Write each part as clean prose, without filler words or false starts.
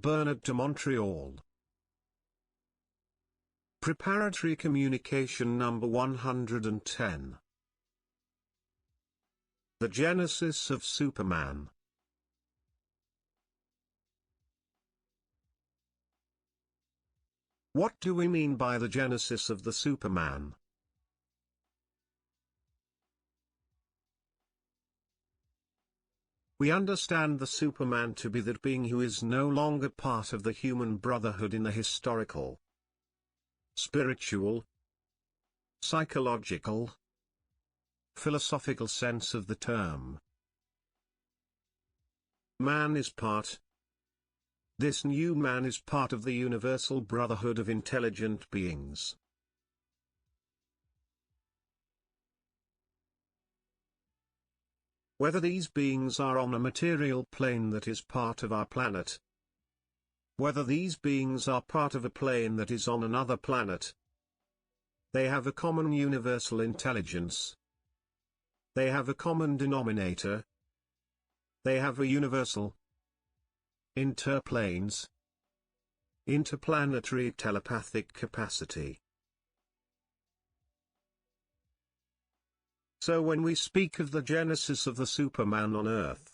Bernard de Montreal. Preparatory Communication number 110. The Genesis of Superman. What do we mean by the genesis of the Superman? We understand the Superman to be that being who is no longer part of the human brotherhood in the historical, spiritual, psychological, philosophical sense of the term. Man is part. This new man is part of the universal brotherhood of intelligent beings. Whether these beings are on a material plane that is part of our planet, whether these beings are part of a plane that is on another planet, they have a common universal intelligence. They have a common denominator. They have a universal interplanes, interplanetary telepathic capacity. So when we speak of the genesis of the Superman on Earth,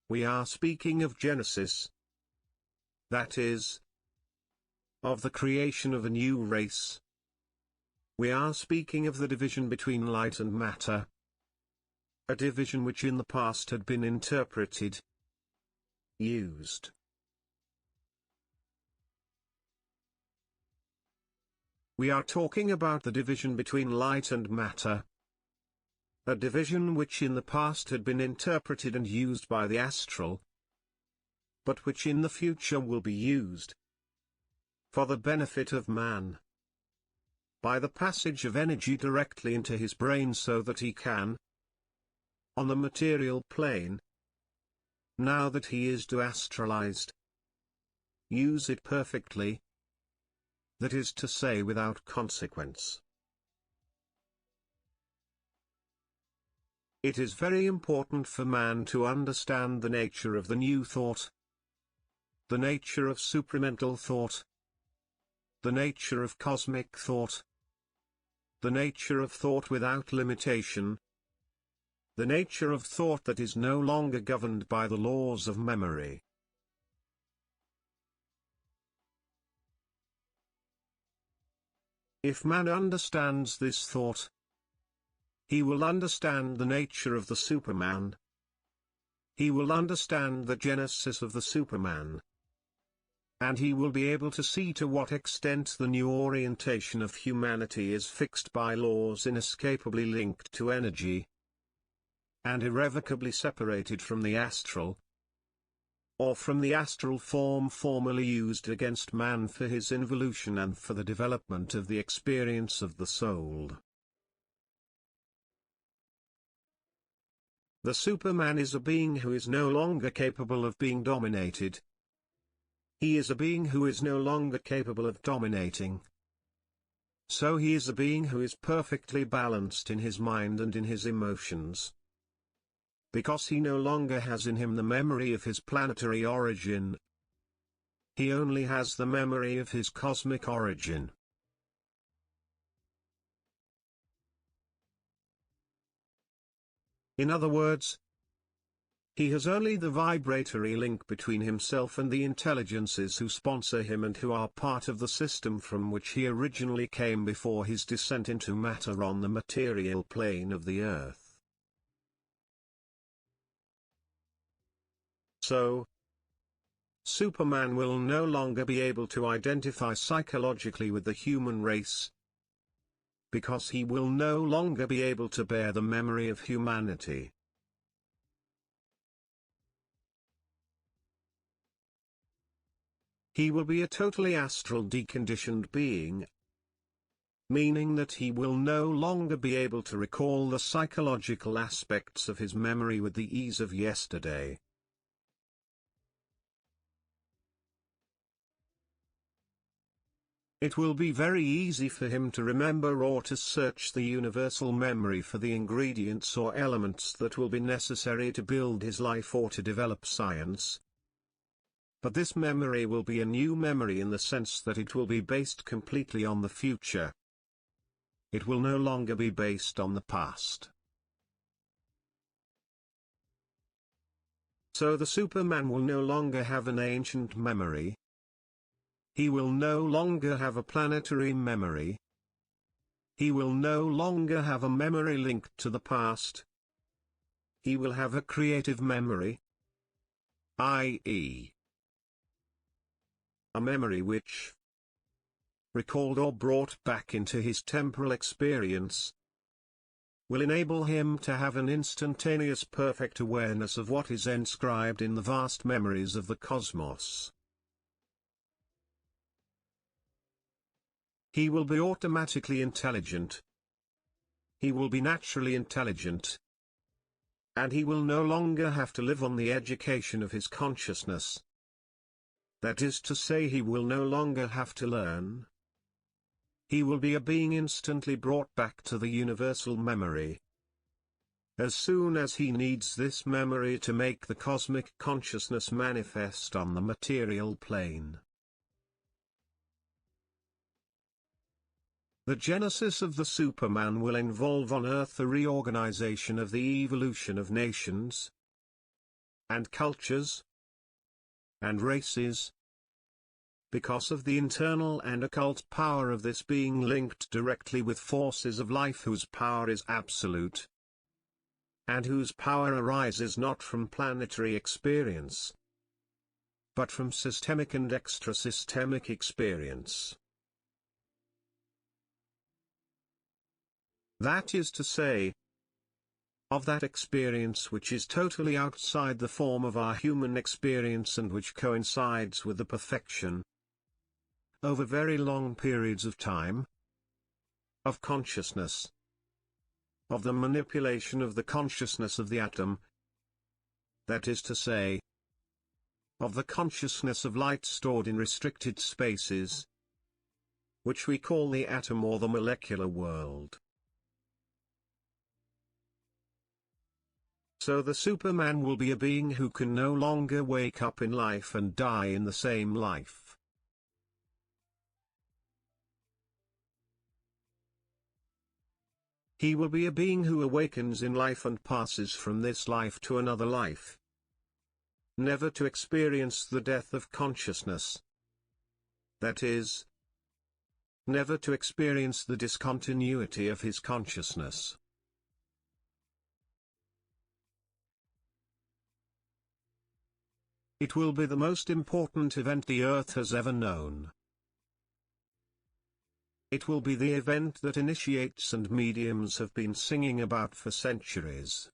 we are speaking of Genesis, that is, of the creation of a new race. We are speaking of the division between light and matter, a division which in the past had been interpreted, used. We are talking about the division between light and matter, a division which in the past had been interpreted and used by the astral, but which in the future will be used for the benefit of man, by the passage of energy directly into his brain so that he can, on the material plane, now that he is deastralized, use it perfectly, that is to say without consequence. It is very important for man to understand the nature of the new thought, the nature of supramental thought, the nature of cosmic thought, the nature of thought without limitation, the nature of thought that is no longer governed by the laws of memory. If man understands this thought, he will understand the nature of the Superman. He will understand the genesis of the Superman. And he will be able to see to what extent the new orientation of humanity is fixed by laws inescapably linked to energy, and irrevocably separated from the astral, or from the astral form formerly used against man for his involution and for the development of the experience of the soul. The Superman is a being who is no longer capable of being dominated. He is a being who is no longer capable of dominating. So he is a being who is perfectly balanced in his mind and in his emotions. Because he no longer has in him the memory of his planetary origin. He only has the memory of his cosmic origin. In other words, he has only the vibratory link between himself and the intelligences who sponsor him and who are part of the system from which he originally came before his descent into matter on the material plane of the earth. So, Superman will no longer be able to identify psychologically with the human race, because he will no longer be able to bear the memory of humanity. He will be a totally astral deconditioned being, meaning that he will no longer be able to recall the psychological aspects of his memory with the ease of yesterday. It will be very easy for him to remember or to search the universal memory for the ingredients or elements that will be necessary to build his life or to develop science. But this memory will be a new memory in the sense that it will be based completely on the future. It will no longer be based on the past. So the Superman will no longer have an ancient memory. He will no longer have a planetary memory. He will no longer have a memory linked to the past. He will have a creative memory, i.e., a memory which, recalled or brought back into his temporal experience, will enable him to have an instantaneous perfect awareness of what is inscribed in the vast memories of the cosmos. He will be automatically intelligent. He will be naturally intelligent. And he will no longer have to live on the education of his consciousness. That is to say, he will no longer have to learn. He will be a being instantly brought back to the universal memory. As soon as he needs this memory to make the cosmic consciousness manifest on the material plane. The genesis of the Superman will involve on Earth a reorganization of the evolution of nations, and cultures, and races, because of the internal and occult power of this being linked directly with forces of life whose power is absolute, and whose power arises not from planetary experience, but from systemic and extra-systemic experience. That is to say, of that experience which is totally outside the form of our human experience and which coincides with the perfection, over very long periods of time, of consciousness, of the manipulation of the consciousness of the atom, that is to say, of the consciousness of light stored in restricted spaces, which we call the atom or the molecular world. So the Superman will be a being who can no longer wake up in life and die in the same life. He will be a being who awakens in life and passes from this life to another life, never to experience the death of consciousness. That is, never to experience the discontinuity of his consciousness. It will be the most important event the Earth has ever known. It will be the event that initiates and mediums have been singing about for centuries.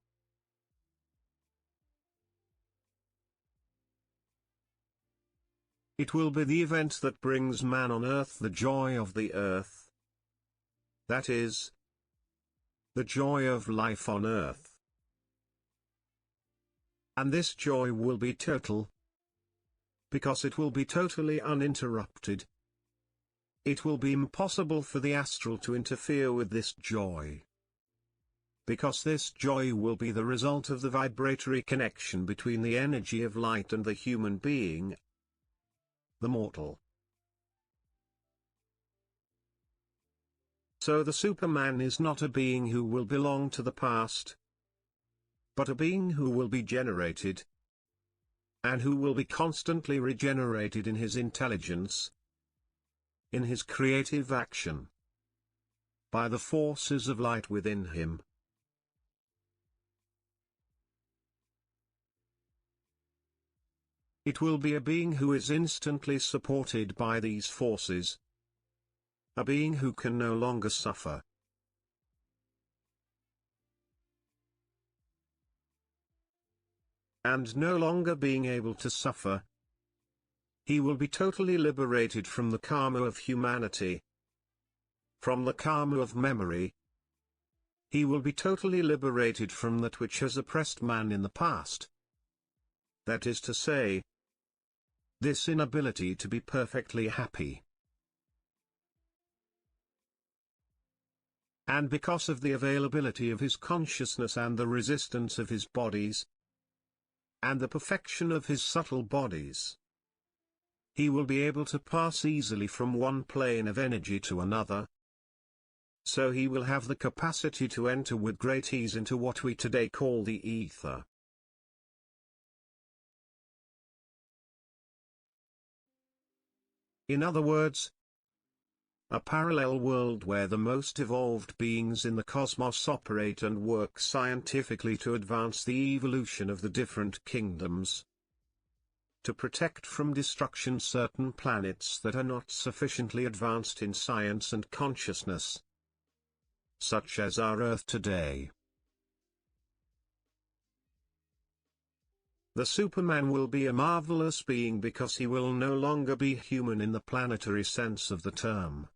It will be the event that brings man on Earth the joy of the Earth. That is, the joy of life on Earth. And this joy will be total, because it will be totally uninterrupted. It will be impossible for the astral to interfere with this joy, because this joy will be the result of the vibratory connection between the energy of light and the human being, the mortal. So the Superman is not a being who will belong to the past, but a being who will be generated, and who will be constantly regenerated in his intelligence, in his creative action, by the forces of light within him. It will be a being who is instantly supported by these forces, a being who can no longer suffer. And no longer being able to suffer, he will be totally liberated from the karma of humanity, from the karma of memory. He will be totally liberated from that which has oppressed man in the past. That is to say, this inability to be perfectly happy. And because of the availability of his consciousness and the resistance of his bodies, and the perfection of his subtle bodies, He will be able to pass easily from one plane of energy to another. So he will have the capacity to enter with great ease into what we today call the ether. In other words, a parallel world where the most evolved beings in the cosmos operate and work scientifically to advance the evolution of the different kingdoms, to protect from destruction certain planets that are not sufficiently advanced in science and consciousness, such as our Earth today. The Superman will be a marvelous being because he will no longer be human in the planetary sense of the term.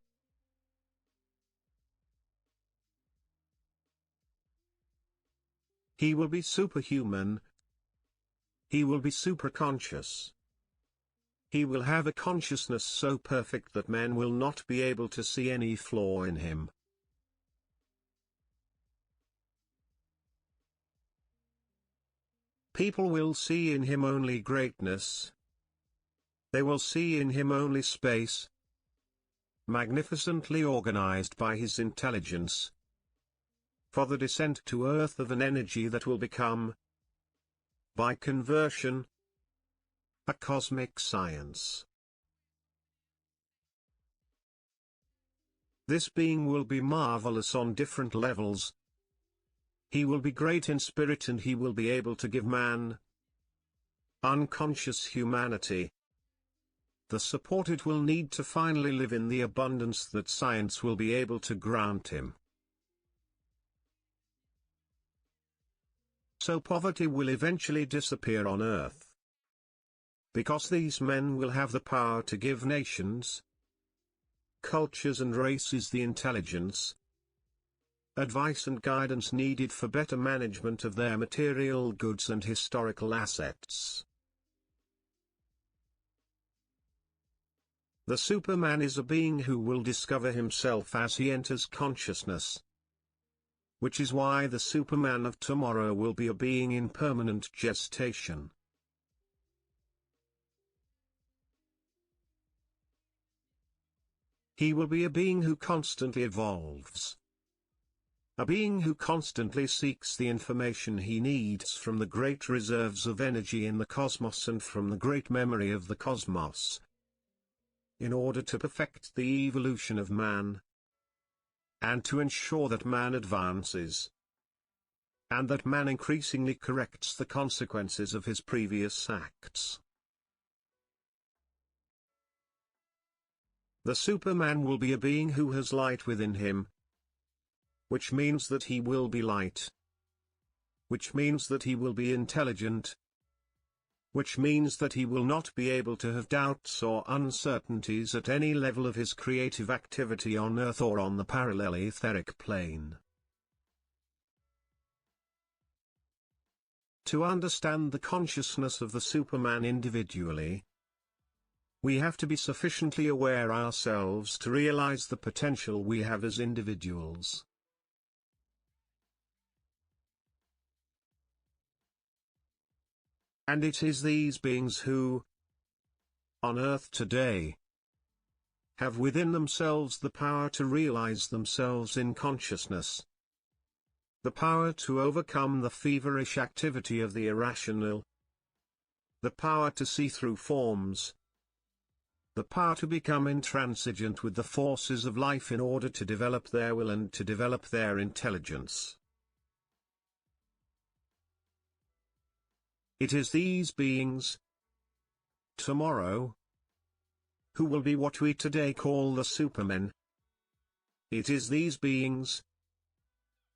He will be superhuman. He will be superconscious. He will have a consciousness so perfect that men will not be able to see any flaw in him. People will see in him only greatness. They will see in him only space, magnificently organized by his intelligence, for the descent to Earth of an energy that will become, by conversion, a cosmic science. This being will be marvelous on different levels. He will be great in spirit and he will be able to give man, unconscious humanity, the support it will need to finally live in the abundance that science will be able to grant him. So poverty will eventually disappear on Earth. Because these men will have the power to give nations, cultures and races the intelligence, advice and guidance needed for better management of their material goods and historical assets. The Superman is a being who will discover himself as he enters consciousness. Which is why the Superman of tomorrow will be a being in permanent gestation. He will be a being who constantly evolves. A being who constantly seeks the information he needs from the great reserves of energy in the cosmos and from the great memory of the cosmos, in order to perfect the evolution of man, and to ensure that man advances, and that man increasingly corrects the consequences of his previous acts. The Superman will be a being who has light within him, which means that he will be light, which means that he will be intelligent, which means that he will not be able to have doubts or uncertainties at any level of his creative activity on Earth or on the parallel etheric plane. To understand the consciousness of the Superman individually, we have to be sufficiently aware ourselves to realize the potential we have as individuals. And it is these beings who, on Earth today, have within themselves the power to realize themselves in consciousness, the power to overcome the feverish activity of the irrational, the power to see through forms, the power to become intransigent with the forces of life in order to develop their will and to develop their intelligence. It is these beings, tomorrow, who will be what we today call the Supermen. It is these beings,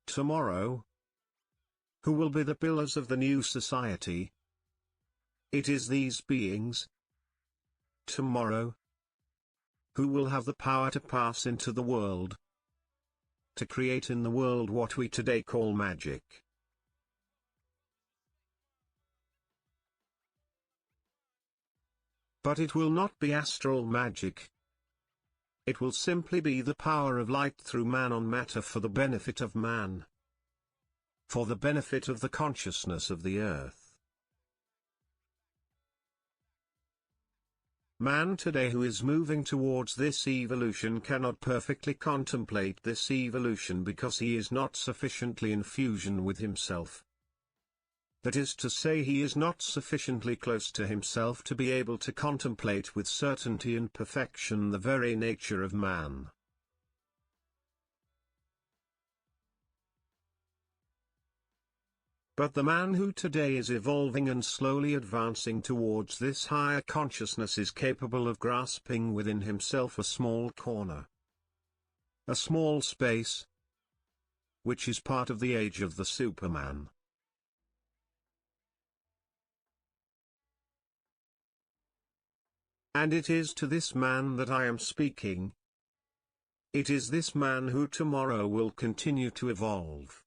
tomorrow, who will be the pillars of the new society. It is these beings, tomorrow, who will have the power to pass into the world, to create in the world what we today call magic. But it will not be astral magic. It will simply be the power of light through man on matter for the benefit of man, for the benefit of the consciousness of the Earth. Man today who is moving towards this evolution cannot perfectly contemplate this evolution because he is not sufficiently in fusion with himself. That is to say, he is not sufficiently close to himself to be able to contemplate with certainty and perfection the very nature of man. But the man who today is evolving and slowly advancing towards this higher consciousness is capable of grasping within himself a small corner, a small space, which is part of the age of the Superman. And it is to this man that I am speaking. It is this man who tomorrow will continue to evolve.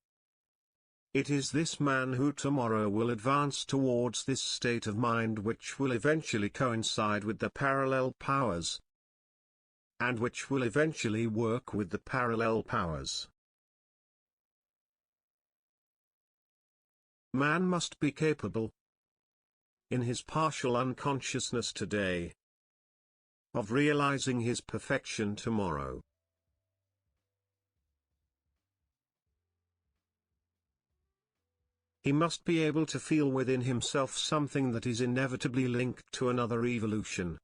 It is this man who tomorrow will advance towards this state of mind which will eventually coincide with the parallel powers, and which will eventually work with the parallel powers. Man must be capable, in his partial unconsciousness today, of realizing his perfection tomorrow. He must be able to feel within himself something that is inevitably linked to another evolution.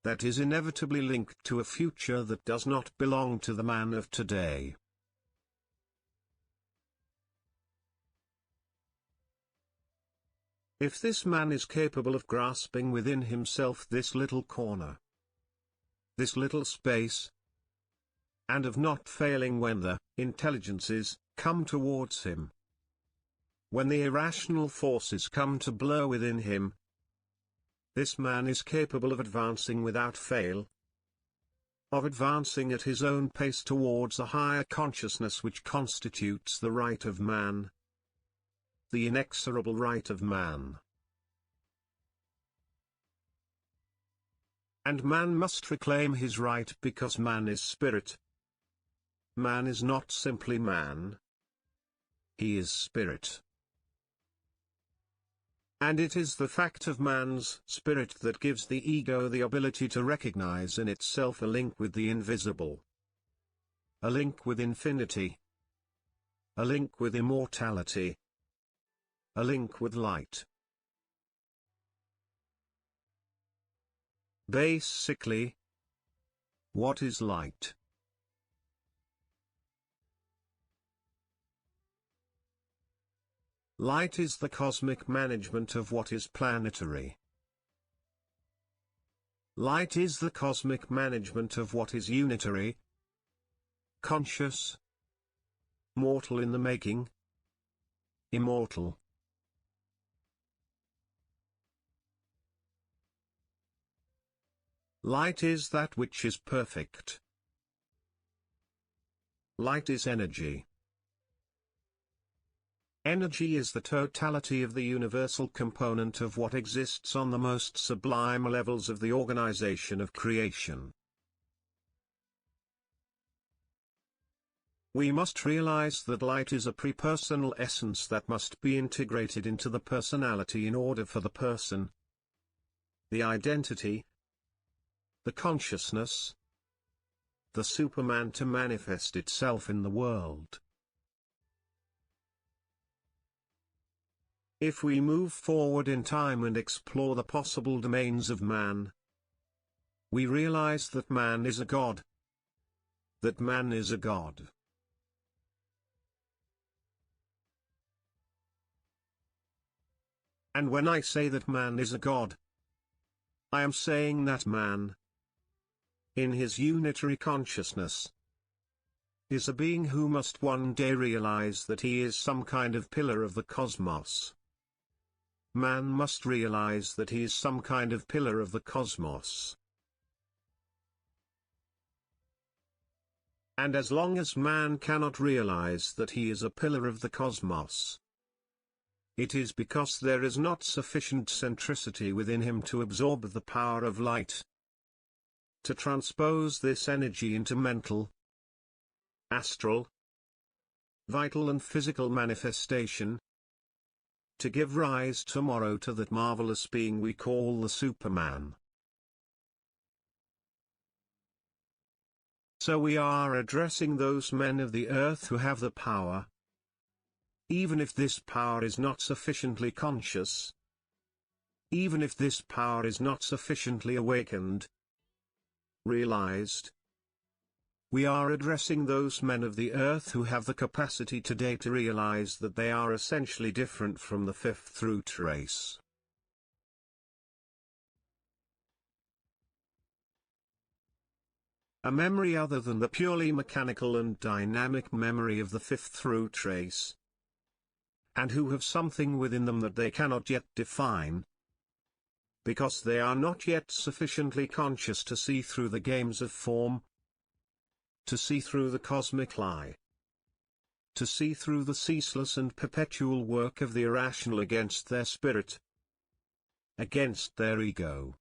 That is inevitably linked to a future that does not belong to the man of today. If this man is capable of grasping within himself this little corner, this little space, and of not failing when the intelligences come towards him, when the irrational forces come to blow within him, this man is capable of advancing without fail, of advancing at his own pace towards a higher consciousness which constitutes the right of man, the inexorable right of man. And man must reclaim his right because man is spirit. Man is not simply man. He is spirit. And it is the fact of man's spirit that gives the ego the ability to recognize in itself a link with the invisible, a link with infinity, a link with immortality, a link with light. Basically, what is light? Light is the cosmic management of what is planetary. Light is the cosmic management of what is unitary, conscious, mortal in the making, immortal. Light is that which is perfect. Light is energy. Energy is the totality of the universal component of what exists on the most sublime levels of the organization of creation. We must realize that light is a prepersonal essence that must be integrated into the personality in order for the person, the identity, the consciousness, the Superman to manifest itself in the world. If we move forward in time and explore the possible domains of man, we realize that man is a god. That man is a god. And when I say that man is a god, I am saying that man, in his unitary consciousness, is a being who must one day realize that he is some kind of pillar of the cosmos. Man must realize that he is some kind of pillar of the cosmos. And as long as man cannot realize that he is a pillar of the cosmos, it is because there is not sufficient centricity within him to absorb the power of light, to transpose this energy into mental, astral, vital and physical manifestation, to give rise tomorrow to that marvelous being we call the Superman. So we are addressing those men of the earth who have the power, even if this power is not sufficiently conscious, even if this power is not sufficiently awakened, realized. We are addressing those men of the earth who have the capacity today to realize that they are essentially different from the fifth root race. A memory other than the purely mechanical and dynamic memory of the fifth root race, and who have something within them that they cannot yet define, because they are not yet sufficiently conscious to see through the games of form, to see through the cosmic lie, to see through the ceaseless and perpetual work of the irrational against their spirit, against their ego.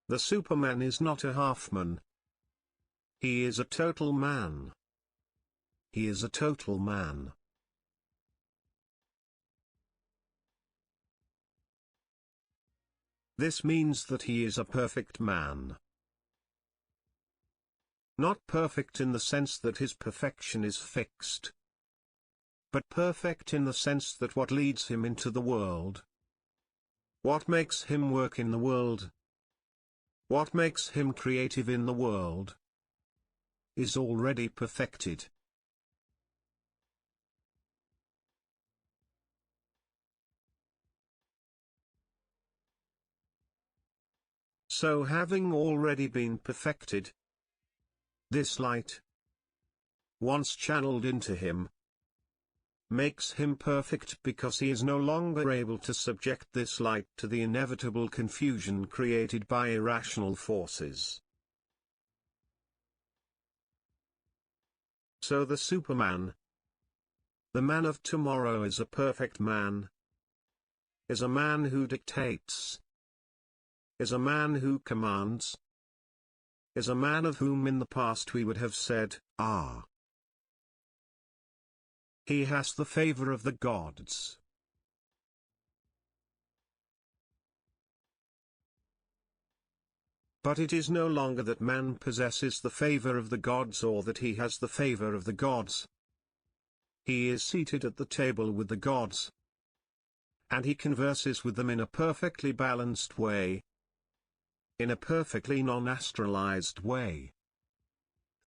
The Superman is not a half-man. He is a total man. He is a total man. This means that he is a perfect man. Not perfect in the sense that his perfection is fixed, but perfect in the sense that what leads him into the world, what makes him work in the world, what makes him creative in the world, is already perfected. So having already been perfected, this light, once channeled into him, makes him perfect because he is no longer able to subject this light to the inevitable confusion created by irrational forces. So the Superman, the man of tomorrow, is a perfect man, is a man who dictates, is a man who commands, is a man of whom in the past we would have said, "Ah, he has the favor of the gods." But it is no longer that man possesses the favor of the gods or that he has the favor of the gods. He is seated at the table with the gods, and he converses with them in a perfectly balanced way, in a perfectly non-astralized way.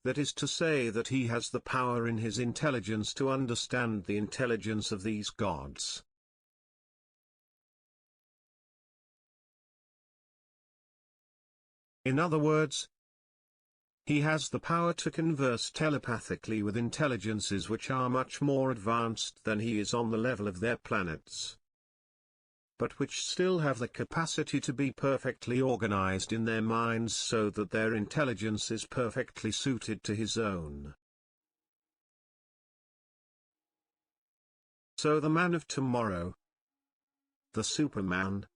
That is to say that he has the power in his intelligence to understand the intelligence of these gods. In other words, he has the power to converse telepathically with intelligences which are much more advanced than he is on the level of their planets, but which still have the capacity to be perfectly organized in their minds so that their intelligence is perfectly suited to his own. So the man of tomorrow, the Superman,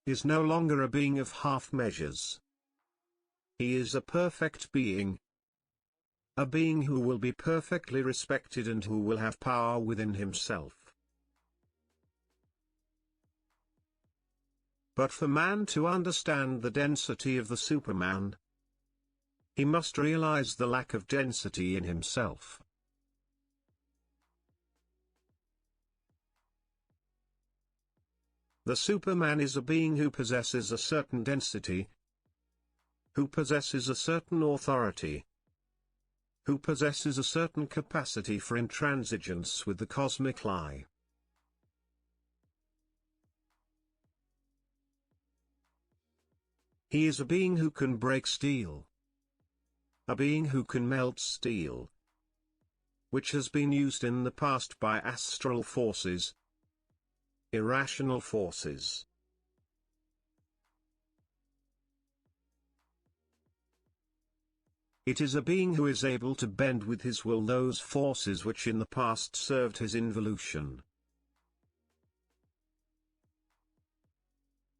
is no longer a being of half measures. He is a perfect being, a being who will be perfectly respected and who will have power within himself. But for man to understand the density of the Superman, he must realize the lack of density in himself. The Superman is a being who possesses a certain density, who possesses a certain authority, who possesses a certain capacity for intransigence with the cosmic lie. He is a being who can break steel, a being who can melt steel, which has been used in the past by astral forces, irrational forces. It is a being who is able to bend with his will those forces which in the past served his involution.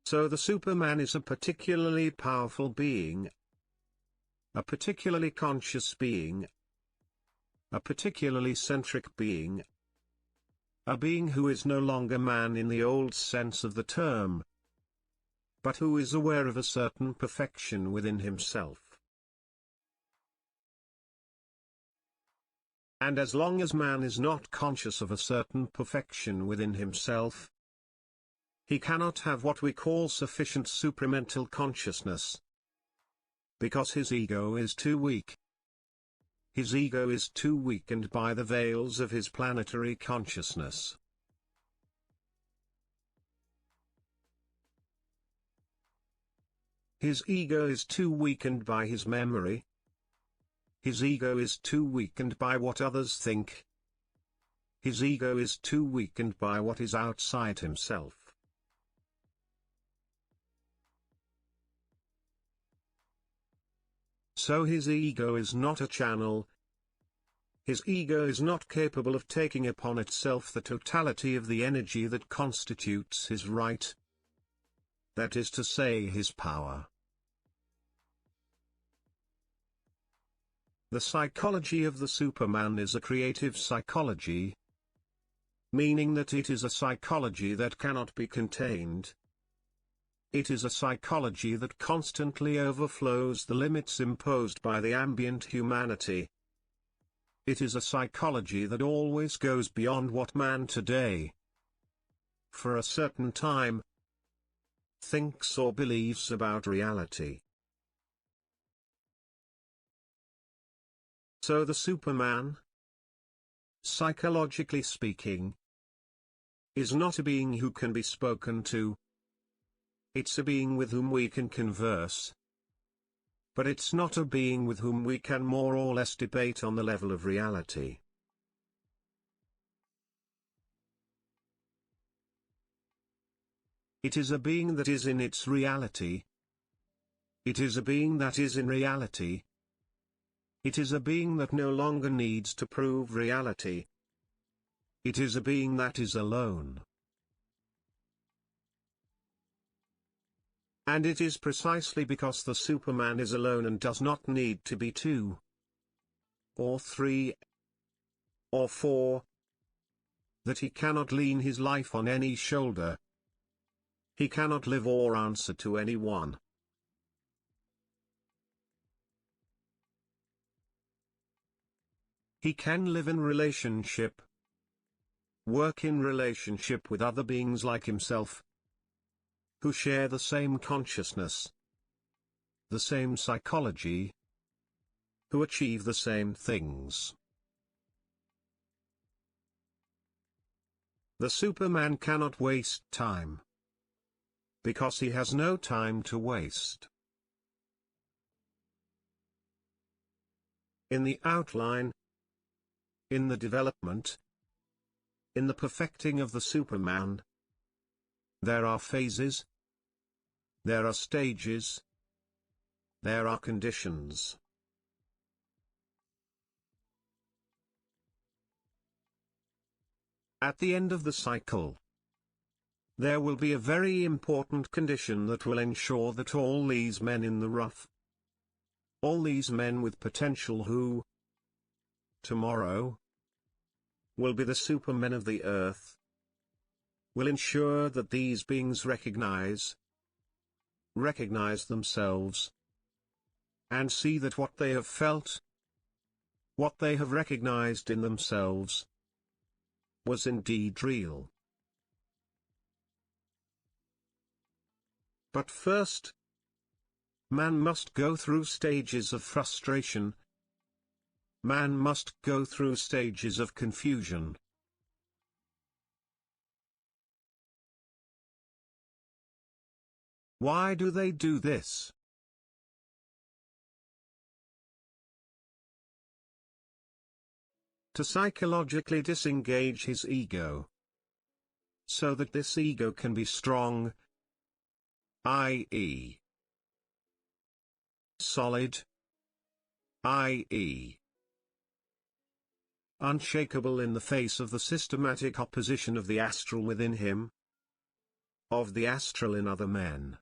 So the Superman is a particularly powerful being, a particularly conscious being, a particularly centric being, a being who is no longer man in the old sense of the term, but who is aware of a certain perfection within himself. And as long as man is not conscious of a certain perfection within himself, he cannot have what we call sufficient supramental consciousness, because his ego is too weak. His ego is too weakened by the veils of his planetary consciousness. His ego is too weakened by his memory. His ego is too weakened by what others think. His ego is too weakened by what is outside himself. So his ego is not a channel. His ego is not capable of taking upon itself the totality of the energy that constitutes his right. That is to say, his power. The psychology of the Superman is a creative psychology, meaning that it is a psychology that cannot be contained. It is a psychology that constantly overflows the limits imposed by the ambient humanity. It is a psychology that always goes beyond what man today, for a certain time, thinks or believes about reality. So the Superman, psychologically speaking, is not a being who can be spoken to. It's a being with whom we can converse. But it's not a being with whom we can more or less debate on the level of reality. It is a being that is in its reality. It is a being that is in reality. It is a being that no longer needs to prove reality. It is a being that is alone. And it is precisely because the Superman is alone and does not need to be two, or three, or four, that he cannot lean his life on any shoulder. He cannot live or answer to anyone. He can live in relationship, work in relationship with other beings like himself, who share the same consciousness, the same psychology, who achieve the same things. The Superman cannot waste time, because he has no time to waste. In the outline, in the development, in the perfecting of the Superman, there are phases, there are stages, there are conditions. At the end of the cycle, there will be a very important condition that will ensure that all these men in the rough, all these men with potential who, tomorrow, will be the supermen of the earth, will ensure that these beings recognize themselves, and see that what they have felt, what they have recognized in themselves, was indeed real. But first, man must go through stages of frustration. Man must go through stages of confusion. Why do they do this? To psychologically disengage his ego, so that this ego can be strong, i.e., solid, i.e., unshakable in the face of the systematic opposition of the astral within him, of the astral in other men.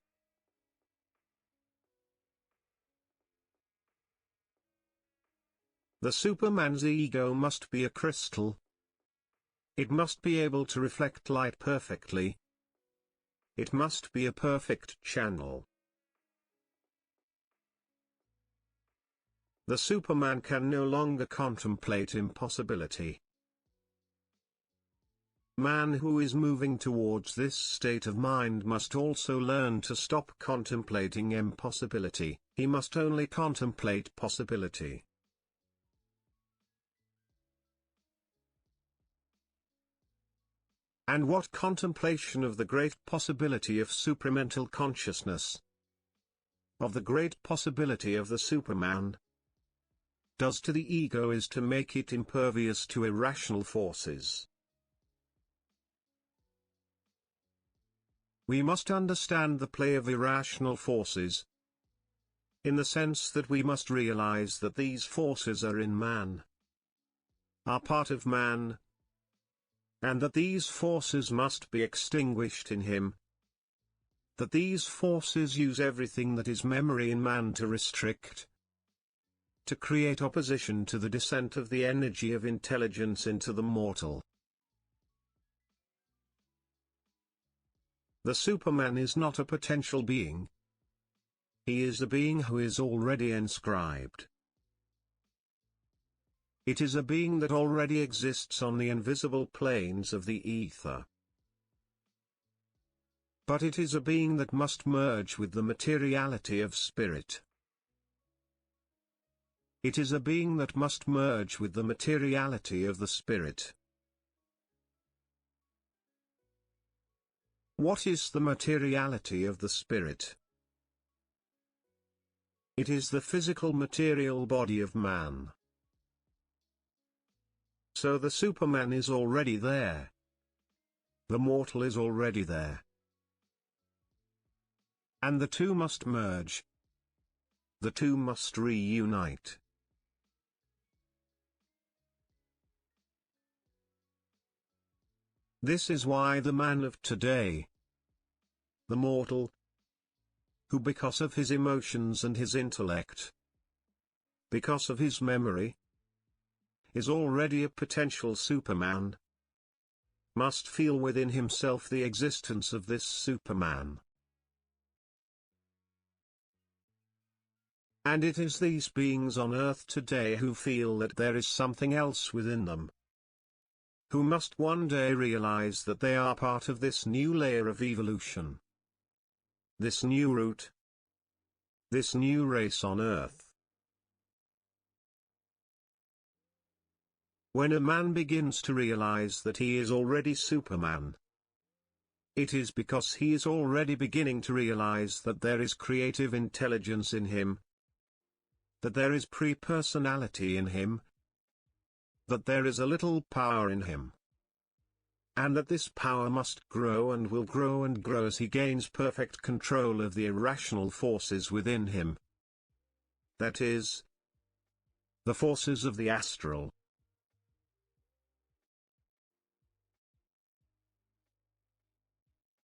The Superman's ego must be a crystal. It must be able to reflect light perfectly. It must be a perfect channel. The Superman can no longer contemplate impossibility. Man who is moving towards this state of mind must also learn to stop contemplating impossibility. He must only contemplate possibility. And what contemplation of the great possibility of supramental consciousness, of the great possibility of the Superman, does to the ego is to make it impervious to irrational forces. We must understand the play of irrational forces, in the sense that we must realize that these forces are in man, are part of man, and that these forces must be extinguished in him, that these forces use everything that is memory in man to restrict, to create opposition to the descent of the energy of intelligence into the mortal. The Superman is not a potential being. He is a being who is already inscribed. It is a being that already exists on the invisible planes of the ether. But it is a being that must merge with the materiality of spirit. It is a being that must merge with the materiality of the spirit. What is the materiality of the spirit? It is the physical material body of man. So the Superman is already there. The mortal is already there. And the two must merge. The two must reunite. This is why the man of today, the mortal, who because of his emotions and his intellect, because of his memory, is already a potential Superman, must feel within himself the existence of this Superman. And it is these beings on earth today who feel that there is something else within them, who must one day realize that they are part of this new layer of evolution, this new root, this new race on earth. When a man begins to realize that he is already Superman, it is because he is already beginning to realize that there is creative intelligence in him, that there is pre-personality in him, that there is a little power in him, and that this power must grow and will grow and grow as he gains perfect control of the irrational forces within him. That is, the forces of the astral.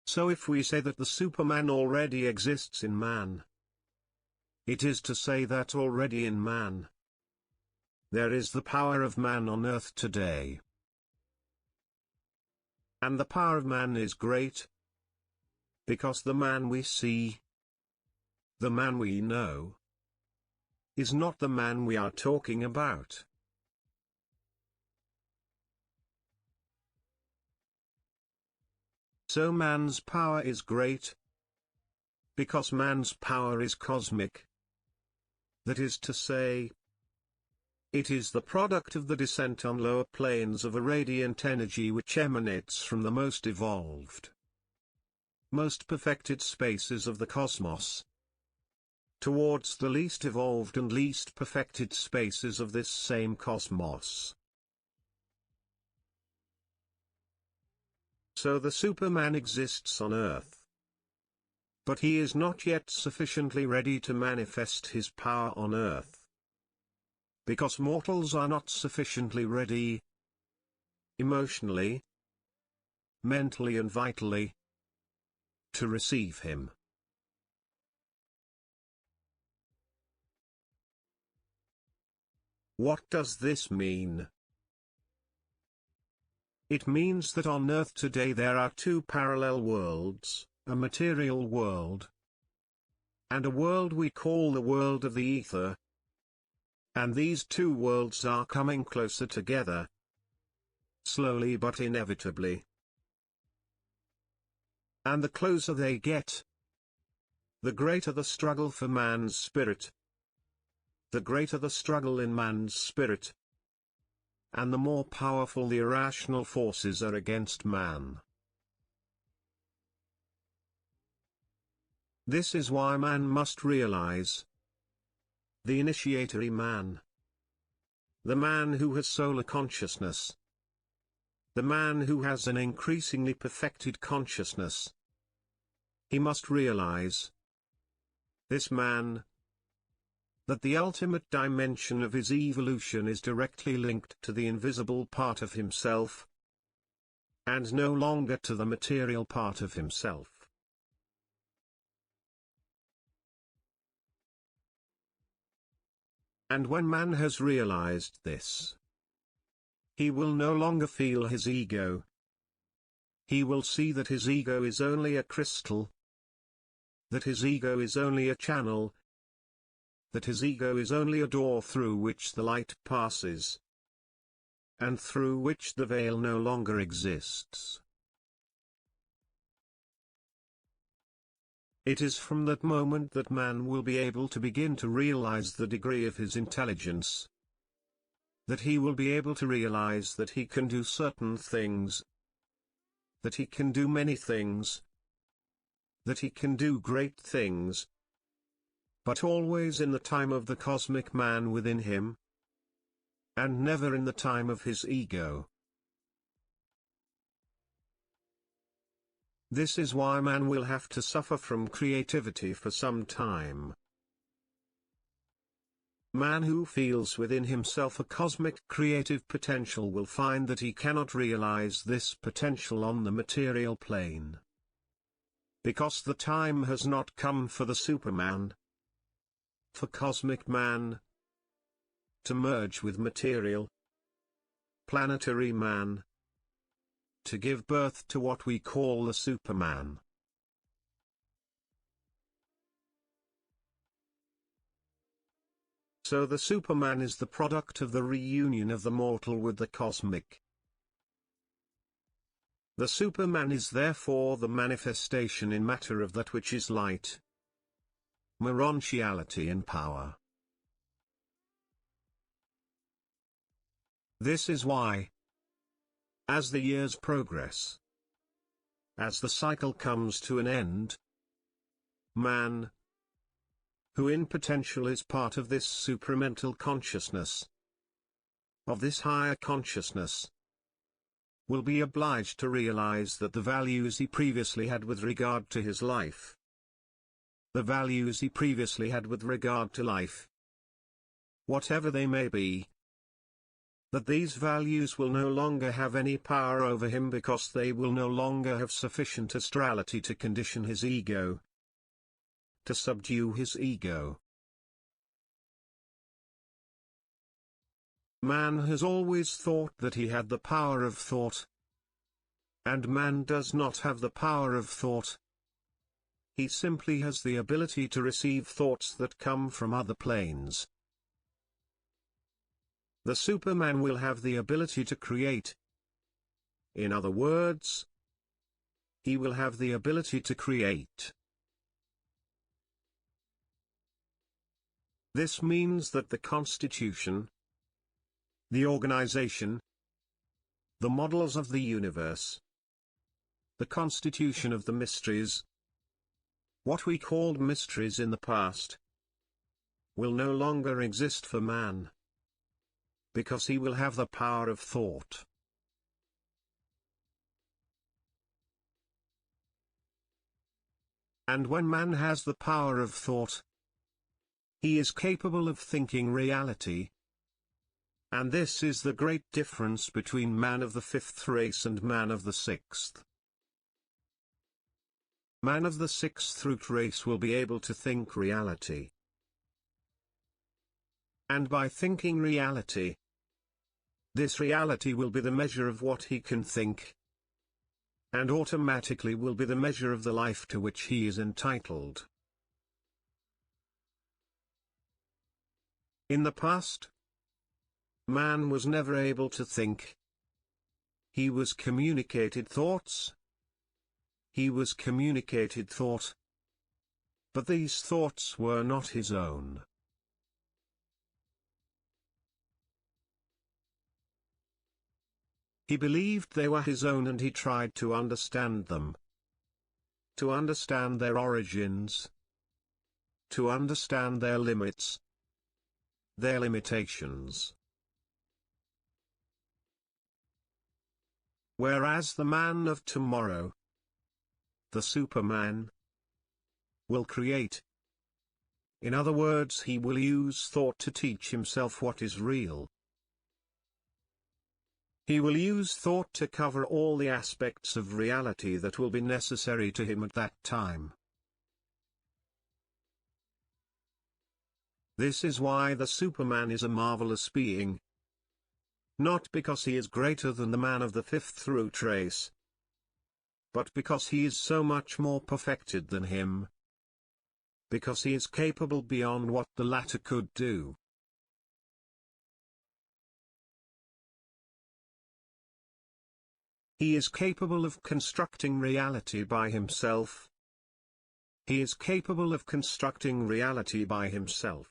So if we say that the Superman already exists in man, it is to say that already in man, there is the power of man on earth today. And the power of man is great, because the man we see, the man we know, is not the man we are talking about. So man's power is great, because man's power is cosmic. That is to say, it is the product of the descent on lower planes of a radiant energy which emanates from the most evolved, most perfected spaces of the cosmos, towards the least evolved and least perfected spaces of this same cosmos. So the Superman exists on Earth. But he is not yet sufficiently ready to manifest his power on Earth, because mortals are not sufficiently ready, emotionally, mentally and vitally, to receive him. What does this mean? It means that on Earth today there are two parallel worlds, a material world, and a world we call the world of the ether. And these two worlds are coming closer together, slowly but inevitably. And the closer they get, the greater the struggle for man's spirit, the greater the struggle in man's spirit, and the more powerful the irrational forces are against man. This is why man must realize, the initiatory man, the man who has solar consciousness, the man who has an increasingly perfected consciousness, he must realize, this man, that the ultimate dimension of his evolution is directly linked to the invisible part of himself, and no longer to the material part of himself. And when man has realized this, he will no longer feel his ego. He will see that his ego is only a crystal, that his ego is only a channel, that his ego is only a door through which the light passes, and through which the veil no longer exists. It is from that moment that man will be able to begin to realize the degree of his intelligence, that he will be able to realize that he can do certain things, that he can do many things, that he can do great things, but always in the time of the cosmic man within him, and never in the time of his ego. This is why man will have to suffer from creativity for some time. Man who feels within himself a cosmic creative potential will find that he cannot realize this potential on the material plane, because the time has not come for the Superman, for cosmic man, to merge with material, planetary man, to give birth to what we call the Superman. So the Superman is the product of the reunion of the mortal with the cosmic. The Superman is therefore the manifestation in matter of that which is light, morontiality and power. This is why, as the years progress, as the cycle comes to an end, man, who in potential is part of this supramental consciousness, of this higher consciousness, will be obliged to realize that the values he previously had with regard to his life, the values he previously had with regard to life, whatever they may be, that these values will no longer have any power over him because they will no longer have sufficient astrality to condition his ego, to subdue his ego. Man has always thought that he had the power of thought, and man does not have the power of thought. He simply has the ability to receive thoughts that come from other planes. The Superman will have the ability to create. In other words, he will have the ability to create. This means that the constitution, the organization, the models of the universe, the constitution of the mysteries, what we called mysteries in the past, will no longer exist for man, because he will have the power of thought. And when man has the power of thought, he is capable of thinking reality. And this is the great difference between man of the fifth race and man of the sixth. Man of the sixth root race will be able to think reality. And by thinking reality, this reality will be the measure of what he can think. and automatically will be the measure of the life to which he is entitled. In the past, man was never able to think. He was communicated thoughts. He was communicated thought. But these thoughts were not his own. He believed they were his own, and he tried to understand them. To understand their origins. To understand their limits. Their limitations. Whereas the man of tomorrow, the Superman, will create. In other words, he will use thought to teach himself what is real. He will use thought to cover all the aspects of reality that will be necessary to him at that time. This is why the Superman is a marvelous being. Not because he is greater than the man of the fifth root race, but because he is so much more perfected than him. Because he is capable beyond what the latter could do. He is capable of constructing reality by himself. He is capable of constructing reality by himself.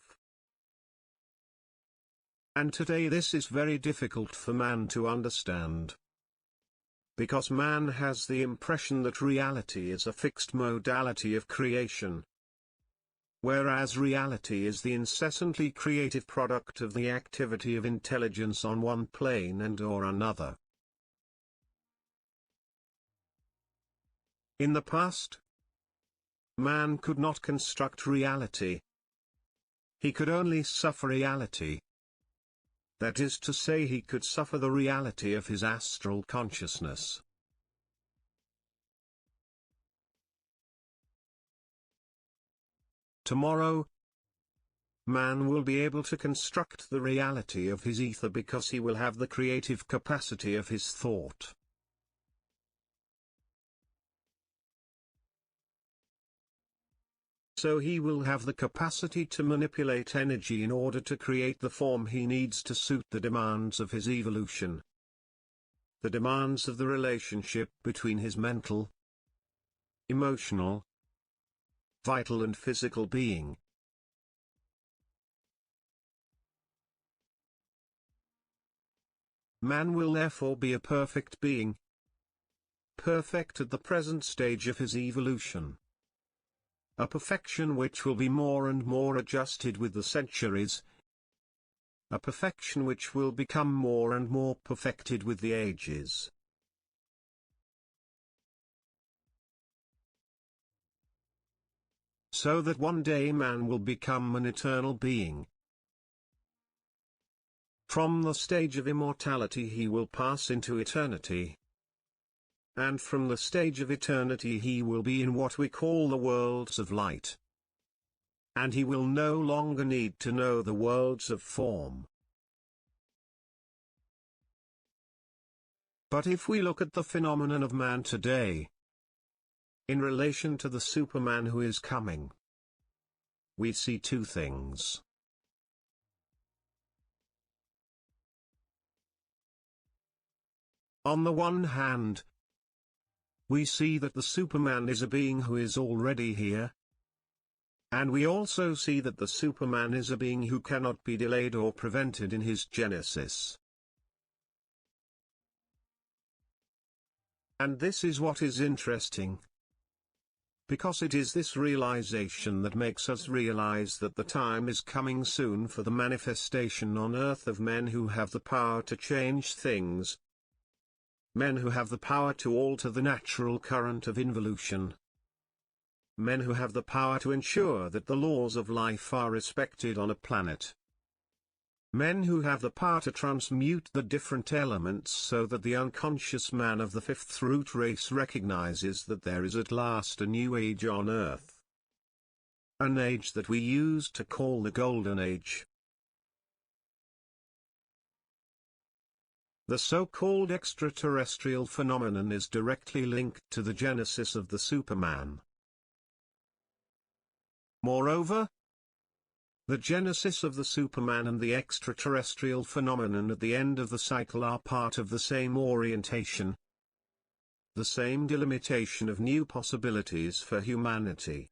And today this is very difficult for man to understand. Because man has the impression that reality is a fixed modality of creation. Whereas reality is the incessantly creative product of the activity of intelligence on one plane and or another. In the past, man could not construct reality. He could only suffer reality. That is to say, he could suffer the reality of his astral consciousness. Tomorrow, man will be able to construct the reality of his ether because he will have the creative capacity of his thought. So he will have the capacity to manipulate energy in order to create the form he needs to suit the demands of his evolution. The demands of the relationship between his mental, emotional, vital and physical being. Man will therefore be a perfect being. Perfect at the present stage of his evolution. A perfection which will be more and more adjusted with the centuries. A perfection which will become more and more perfected with the ages. So that one day man will become an eternal being. From the stage of immortality he will pass into eternity. And from the stage of eternity he will be in what we call the worlds of light. And he will no longer need to know the worlds of form. But if we look at the phenomenon of man today, in relation to the Superman who is coming, we see two things. On the one hand, we see that the Superman is a being who is already here. And we also see that the Superman is a being who cannot be delayed or prevented in his genesis. And this is what is interesting. Because it is this realization that makes us realize that the time is coming soon for the manifestation on earth of men who have the power to change things. Men who have the power to alter the natural current of involution. Men who have the power to ensure that the laws of life are respected on a planet. Men who have the power to transmute the different elements so that the unconscious man of the fifth root race recognizes that there is at last a new age on earth. An age that we used to call the Golden Age. The so-called extraterrestrial phenomenon is directly linked to the genesis of the Superman. Moreover, the genesis of the Superman and the extraterrestrial phenomenon at the end of the cycle are part of the same orientation, the same delimitation of new possibilities for humanity.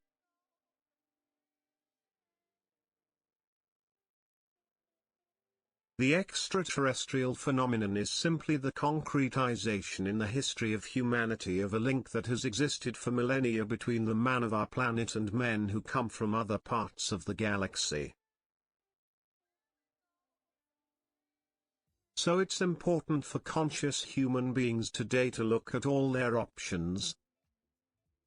The extraterrestrial phenomenon is simply the concretization in the history of humanity of a link that has existed for millennia between the man of our planet and men who come from other parts of the galaxy. So it's important for conscious human beings today to look at all their options.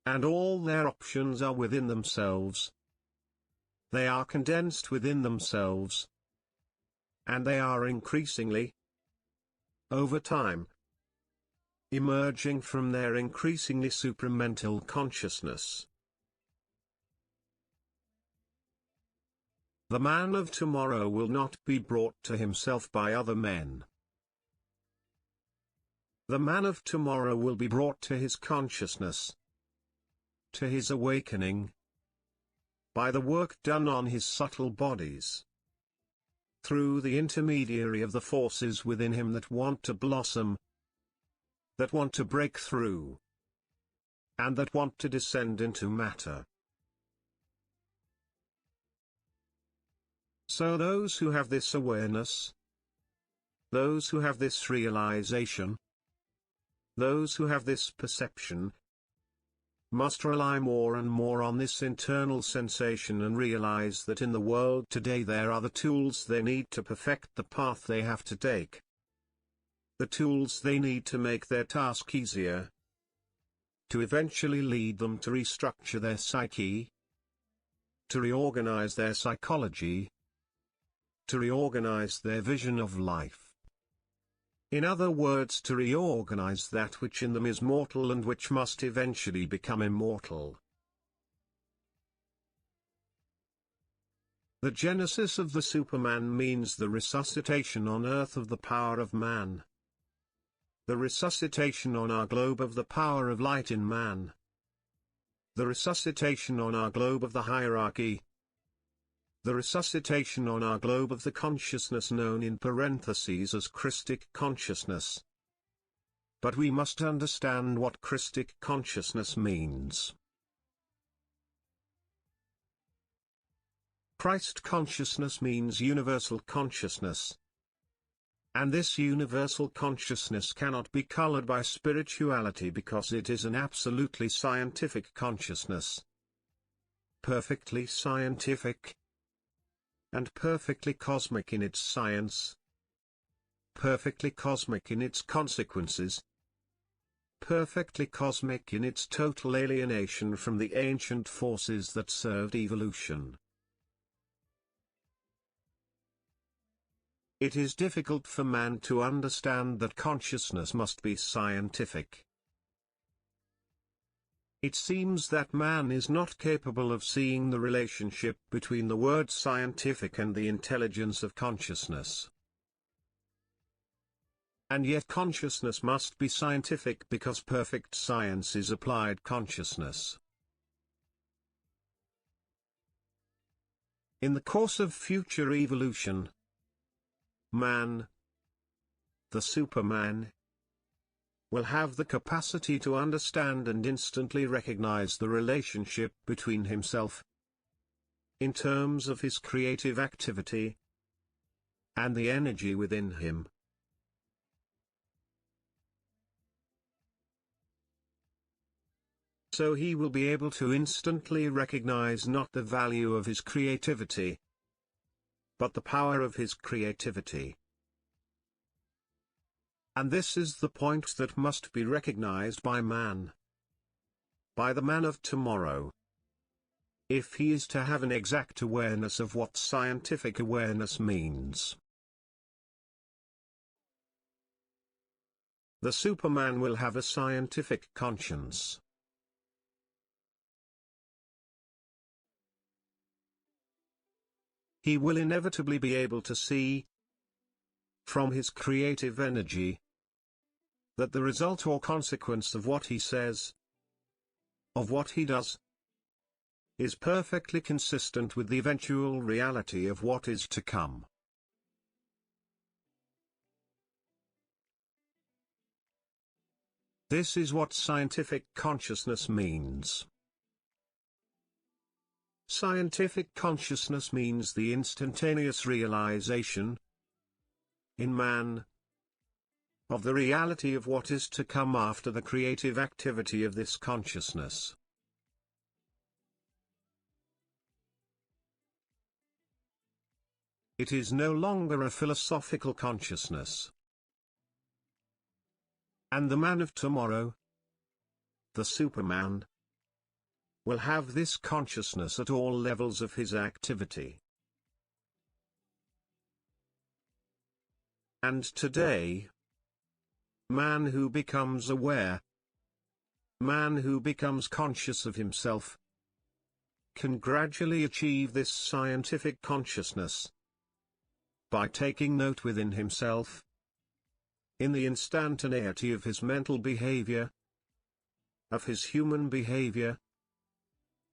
And all their options are within themselves. They are condensed within themselves. And they are increasingly, over time, emerging from their increasingly supramental consciousness. The man of tomorrow will not be brought to himself by other men. The man of tomorrow will be brought to his consciousness, to his awakening, by the work done on his subtle bodies, through the intermediary of the forces within him that want to blossom, that want to break through, and that want to descend into matter. So those who have this awareness, those who have this realization, those who have this perception, must rely more and more on this internal sensation and realize that in the world today there are the tools they need to perfect the path they have to take. The tools they need to make their task easier, to eventually lead them to restructure their psyche, to reorganize their psychology, to reorganize their vision of life. In other words, to reorganize that which in them is mortal and which must eventually become immortal. The genesis of the Superman means the resuscitation on Earth of the power of man. The resuscitation on our globe of the power of light in man. The resuscitation on our globe of the hierarchy. The resuscitation on our globe of the consciousness known in parentheses as Christic consciousness. But we must understand what Christic consciousness means. Christ consciousness means universal consciousness. And this universal consciousness cannot be colored by spirituality because it is an absolutely scientific consciousness. Perfectly scientific. And perfectly cosmic in its science. Perfectly cosmic in its consequences. Perfectly cosmic in its total alienation from the ancient forces that served evolution. It is difficult for man to understand that consciousness must be scientific. It seems that man is not capable of seeing the relationship between the word scientific and the intelligence of consciousness. And yet consciousness must be scientific because perfect science is applied consciousness. In the course of future evolution, man, the Superman, will have the capacity to understand and instantly recognize the relationship between himself, in terms of his creative activity, and the energy within him. So he will be able to instantly recognize not the value of his creativity, but the power of his creativity. And this is the point that must be recognized by man. By the man of tomorrow. If he is to have an exact awareness of what scientific awareness means. The Superman will have a scientific conscience. He will inevitably be able to see, from his creative energy, that the result or consequence of what he says, of what he does, is perfectly consistent with the eventual reality of what is to come. This is what scientific consciousness means. Scientific consciousness means the instantaneous realization, in man, of the reality of what is to come after the creative activity of this consciousness. It is no longer a philosophical consciousness. And the man of tomorrow, the Superman, will have this consciousness at all levels of his activity. And today, man who becomes aware, man who becomes conscious of himself, can gradually achieve this scientific consciousness by taking note within himself, in the instantaneity of his mental behavior, of his human behavior,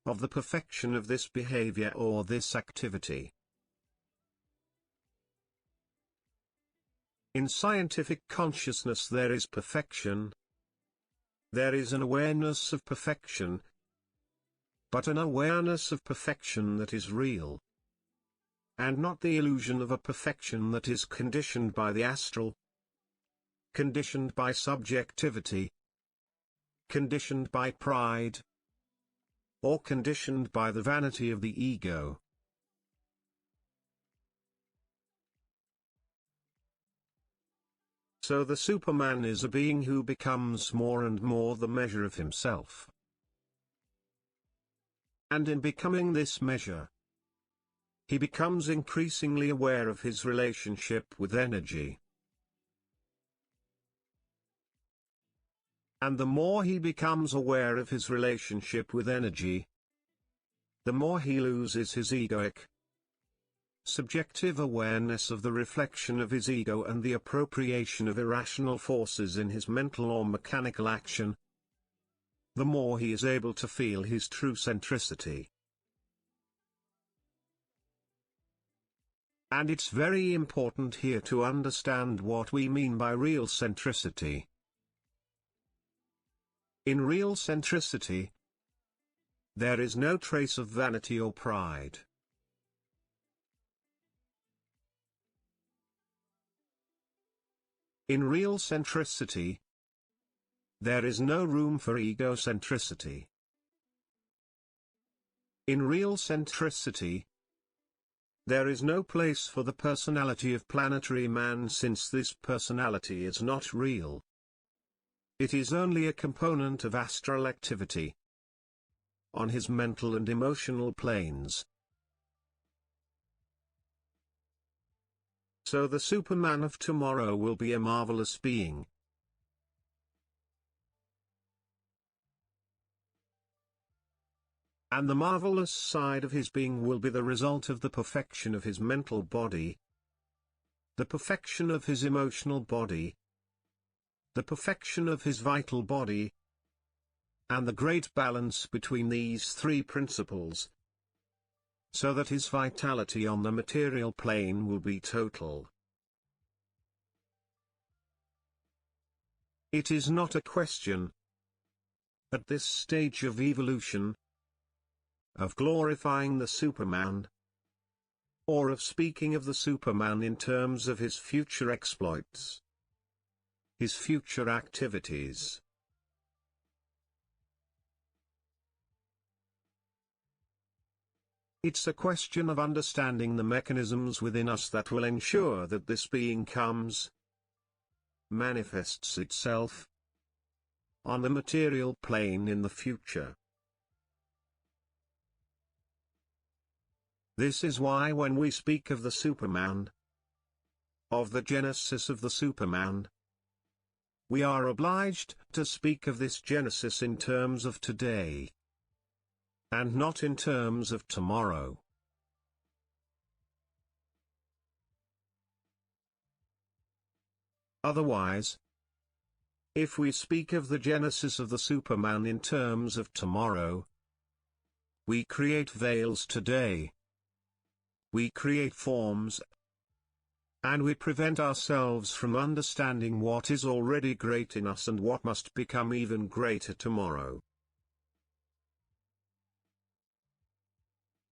of the perfection of this behavior or this activity. In scientific consciousness there is perfection. There is an awareness of perfection, but an awareness of perfection that is real, and not the illusion of a perfection that is conditioned by the astral, conditioned by subjectivity, conditioned by pride, or conditioned by the vanity of the ego. So the Superman is a being who becomes more and more the measure of himself. And in becoming this measure, he becomes increasingly aware of his relationship with energy. And the more he becomes aware of his relationship with energy, the more he loses his egoic, subjective awareness of the reflection of his ego and the appropriation of irrational forces in his mental or mechanical action, the more he is able to feel his true centricity. And it's very important here to understand what we mean by real centricity. In real centricity, there is no trace of vanity or pride. In real centricity, there is no room for egocentricity. In real centricity, there is no place for the personality of planetary man, since this personality is not real. It is only a component of astral activity on his mental and emotional planes. So the Superman of tomorrow will be a marvelous being. And the marvelous side of his being will be the result of the perfection of his mental body, the perfection of his emotional body, the perfection of his vital body, and the great balance between these three principles, so that his vitality on the material plane will be total. It is not a question, at this stage of evolution, of glorifying the Superman, or of speaking of the Superman in terms of his future exploits, his future activities. It's a question of understanding the mechanisms within us that will ensure that this being manifests itself on the material plane in the future. This is why when we speak of the Superman, of the genesis of the Superman, we are obliged to speak of this genesis in terms of today, and not in terms of tomorrow. Otherwise, if we speak of the genesis of the Superman in terms of tomorrow, we create veils today. We create forms, and we prevent ourselves from understanding what is already great in us and what must become even greater tomorrow.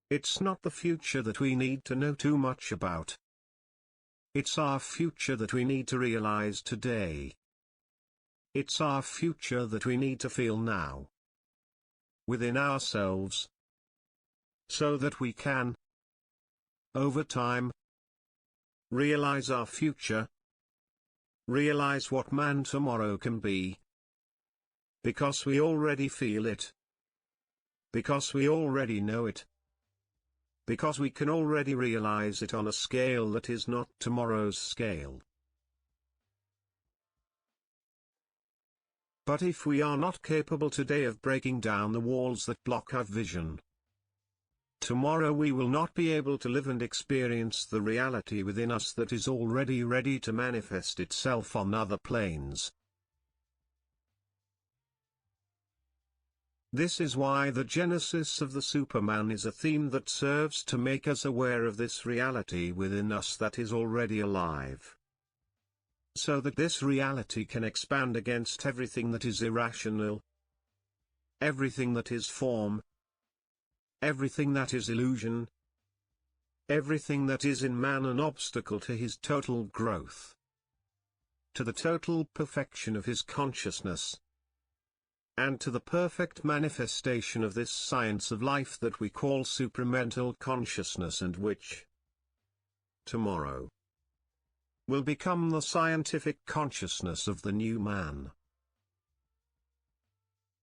It's not the future that we need to know too much about. It's our future that we need to realize today. It's our future that we need to feel now, within ourselves, so that we can, over time, realize our future, realize what man tomorrow can be, because we already feel it, because we already know it, because we can already realize it on a scale that is not tomorrow's scale. But if we are not capable today of breaking down the walls that block our vision, tomorrow we will not be able to live and experience the reality within us that is already ready to manifest itself on other planes. This is why the genesis of the Superman is a theme that serves to make us aware of this reality within us that is already alive, so that this reality can expand against everything that is irrational, everything that is form, everything that is illusion, everything that is in man an obstacle to his total growth, to the total perfection of his consciousness, and to the perfect manifestation of this science of life that we call supramental consciousness, and which, tomorrow, will become the scientific consciousness of the new man.